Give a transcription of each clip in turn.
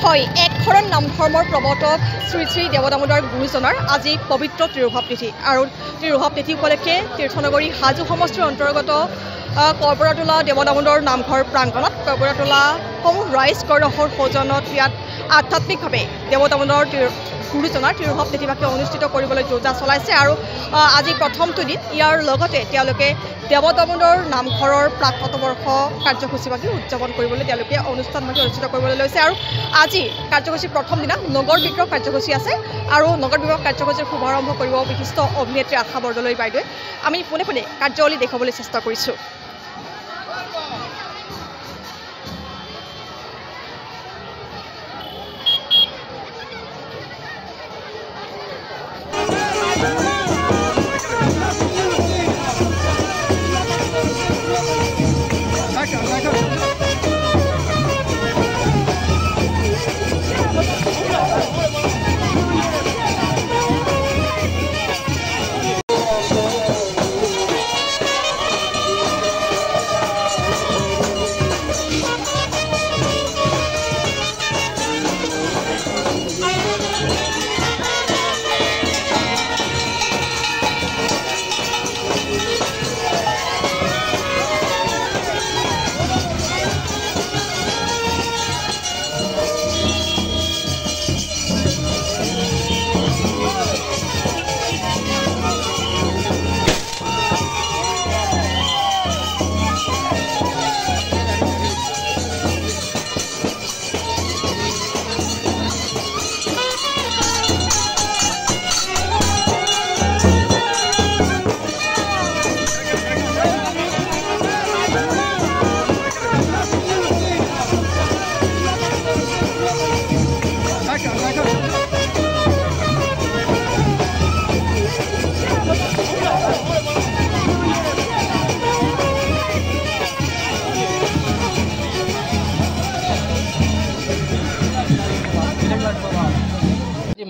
হয় একশৰণ নাম ধৰ্মৰ প্ৰৱৰ্তক শ্ৰী শ্ৰী দেৱদামোদৰ গুৰুজনাৰ আজি পবিত্ৰ তিৰুভাৱ তিথি আৰু তিৰুভাৱ তিথি উপলক্ষে তীৰ্থনগৰী হাজো সমষ্টিৰ অন্তৰ্গত কৰ্পৰাটোলা দেৱদামোদৰ নামঘৰ প্ৰাংগণত কৰ্পৰাটোলা সমূহ ৰাইজ গণৰ সৌজন্যত ইয়াত আধ্যাত্মিকভাৱে দেৱদামোদৰ গুৰুজনাৰ তিৰুভাৱ তিথিভাগে অনুষ্ঠিত কৰিবলৈ যোজনা চলাইছে আৰু আজি প্ৰথমটো দিন ইয়াৰ লগতে তেওঁলোকে দেৱদামোদৰ নামঘৰৰ প্ৰাক-শতবৰ্ষ কাৰ্যসূচীভাগে উদযাপন কৰিবলৈ তেওঁলোকে অনুষ্ঠানভাগে অনুষ্ঠিত কৰিবলৈ লৈছে আৰু আজি কাৰ্যসূচী প্ৰথম দিনা নগৰ বিগ্ৰহ কাৰ্যসূচী আছে আৰু নগৰ বিগ্ৰহ কাৰ্যসূচীৰ শুভাৰম্ভ কৰিব বিশিষ্ট অভিনেত্ৰী আশা বৰদলৈ বাইদেৱে আমি পোনে পোনে কাৰ্যাৱলী দেখুৱাবলৈ চেষ্টা কৰিছোঁ।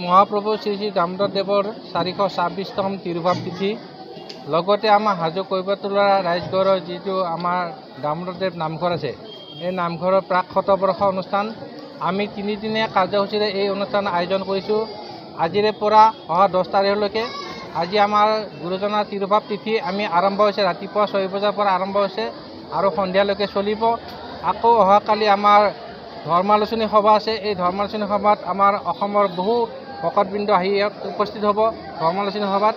মহাপ্ৰভু শ্ৰী শ্ৰী দামোদৰ দেৱৰ 426তম তিৰুভাৱ তিথি লগতে আমাৰ হাজো কৰ্পৰাটোলা ৰাইজগড়ৰ যিটো আমাৰ দামোদৰ দেৱ নামঘৰ আছে এই নামঘৰৰ প্ৰাক-শতবৰ্ষ অনুষ্ঠান আমি তিনিদিনীয়া কাৰ্যসূচীৰে এই অনুষ্ঠান আয়োজন কৰিছোঁ। আজিৰে পৰা অহা 10 তাৰিখলৈকে আজি আমাৰ গুৰুজনাৰ তিৰুভাৱ তিথি আমি আৰম্ভ হৈছে ৰাতিপুৱা 6 বজাৰ পৰা আৰম্ভ হৈছে আৰু সন্ধিয়ালৈকে চলিব। আকৌ অহাকালি আমাৰ ধৰ্মালোচনী সভা আছে। এই ধৰ্মালোচনী সভাত আমাৰ অসমৰ বহু ভকতবৃন্দ আহি ইয়াত উপস্থিত হ'ব ধৰ্মালোচনী সভাত।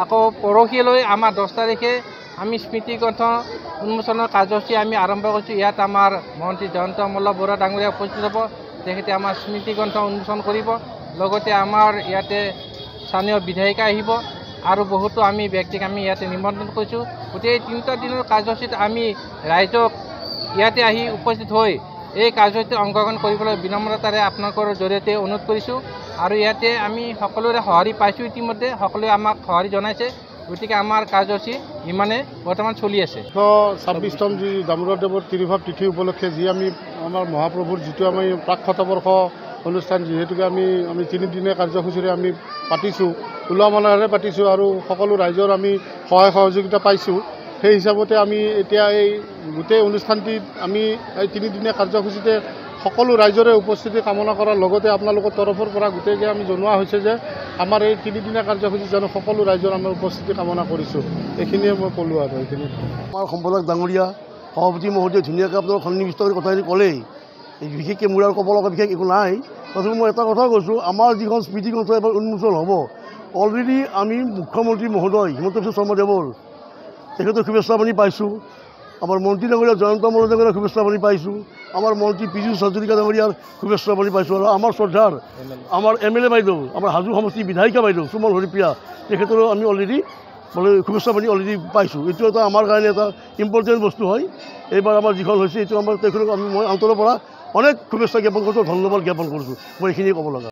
আকৌ পৰহিলৈ আমাৰ 10 তাৰিখে আমি স্মৃতিগ্ৰন্থ উন্মোচনৰ কাৰ্যসূচী আমি আৰম্ভ কৰিছোঁ। ইয়াত আমাৰ মন্ত্ৰী জয়ন্ত মল্ল বৰুৱা ডাঙৰীয়া উপস্থিত হ'ব। তেখেতে আমাৰ স্মৃতিগ্ৰন্থ উন্মোচন কৰিব। লগতে আমাৰ ইয়াতে স্থানীয় বিধায়িকা আহিব আৰু বহুতো আমি ব্যক্তিক আমি ইয়াতে নিমন্ত্ৰণ কৰিছোঁ। গতিকে এই 3টা দিনৰ কাৰ্যসূচীত আমি ৰাইজক ইয়াতে আহি উপস্থিত হৈ এই কাৰ্যসূচীত অংশগ্ৰহণ কৰিবলৈ বিনম্ৰতাৰে আপোনালোকৰ জৰিয়তে অনুৰোধ কৰিছোঁ আৰু ইয়াতে আমি সকলোৰে সঁহাৰি পাইছোঁ। ইতিমধ্যে সকলোৱে আমাক সঁহাৰি জনাইছে। গতিকে আমাৰ কাৰ্যসূচী ইমানে বৰ্তমান চলি আছে। 26তম যি দামোদৰ দেৱৰ তিৰুভাৱ তিথি উপলক্ষে যি আমি আমাৰ মহাপ্ৰভুৰ যিটো আমি প্ৰাক-শতবৰ্ষ অনুষ্ঠান যিহেতুকে আমি 3দিনীয়া কাৰ্যসূচীৰে আমি পাতিছোঁ, উলহ মালহেৰে পাতিছোঁ আৰু সকলো ৰাইজৰ আমি সহায় সহযোগিতা পাইছোঁ। সেই হিচাপতে আমি এতিয়া এই গোটেই অনুষ্ঠানটিত আমি এই 3দিনীয়া কাৰ্যসূচীতে সকলো ৰাইজৰে উপস্থিতি কামনা কৰাৰ লগতে আপোনালোকৰ তৰফৰ পৰা গোটেইকে আমি জনোৱা হৈছে যে আমাৰ এই 3দিনীয়া কাৰ্যসূচীত যেন সকলো ৰাইজৰ আমাৰ উপস্থিতি কামনা কৰিছোঁ। এইখিনিয়ে মই ক'লোঁ আৰু এইখিনি আমাৰ সম্পাদক ডাঙৰীয়া সভাপতি মহোদয়ে ধুনীয়াকৈ আপোনালোক সন্নিৱিষ্ট কৰি কথাখিনি ক'লেই। বিশেষকৈ মোৰ আৰু ক'ব লগা বিশেষ একো নাই। তথাপি মই এটা কথা কৈছোঁ, আমাৰ যিখন স্মৃতিগ্ৰন্থ এবাৰ উন্মোচন হ'ব অলৰেডি আমি মুখ্যমন্ত্ৰী মহোদয় হিমন্ত বিশ্ব শৰ্মাদেৱৰ তেখেতৰ শুভেচ্ছা বাণী পাইছোঁ। আমাৰ মন্ত্ৰী ডাঙৰীয়া জয়ন্ত মল্ল ডাঙৰীয়াৰ শুভেচ্ছা বাণী পাইছোঁ। আমাৰ মন্ত্ৰী পীযুষ হাজৰিকা ডাঙৰীয়াৰ শুভেচ্ছা বাণী পাইছোঁ আৰু আমাৰ শ্ৰদ্ধাৰ আমাৰ MLA বাইদেউ আমাৰ হাজো সমষ্টিৰ বিধায়িকা বাইদেউ সুমন হৰিপ্ৰিয়া তেখেতৰো আমি অলৰেডি শুভেচ্ছা বাণী অলৰেডি পাইছোঁ। এইটো এটা আমাৰ কাৰণে এটা ইম্পৰ্টেণ্ট বস্তু হয়। এইবাৰ আমাৰ যিখন হৈছে এইটো আমাৰ তেখেতক মই অন্তৰৰ পৰা অনেক শুভেচ্ছা জ্ঞাপন কৰিছোঁ, ধন্যবাদ জ্ঞাপন কৰিছোঁ। মই এইখিনিয়ে ক'ব লগা।